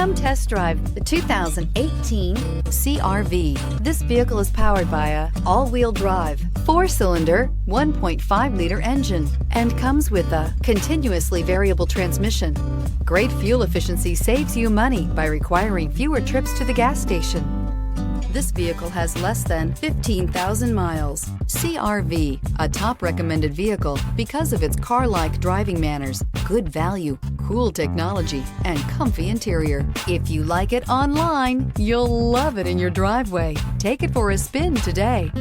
Come test drive the 2018 CR-V. This vehicle is powered by a all-wheel drive, 4-cylinder, 1.5-liter engine and comes with a continuously variable transmission. Great fuel efficiency saves you money by requiring fewer trips to the gas station. This vehicle has less than 15,000 miles. CR-V, a top recommended vehicle because of its car-like driving manners, good value, cool technology, and comfy interior. If you like it online, you'll love it in your driveway. Take it for a spin today.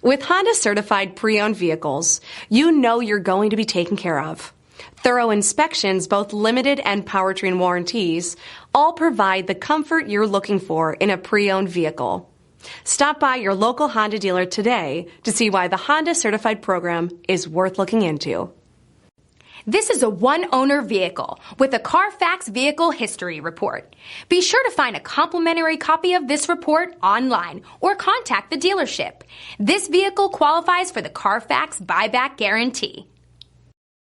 With Honda certified pre-owned vehicles, you know you're going to be taken care of. Thorough inspections, both limited and powertrain warranties, all provide the comfort you're looking for in a pre-owned vehicle. Stop by your local Honda dealer today to see why the Honda certified program is worth looking into. This is a one-owner vehicle with a Carfax Vehicle History Report. Be sure to find a complimentary copy of this report online or contact the dealership. This vehicle qualifies for the Carfax Buyback Guarantee.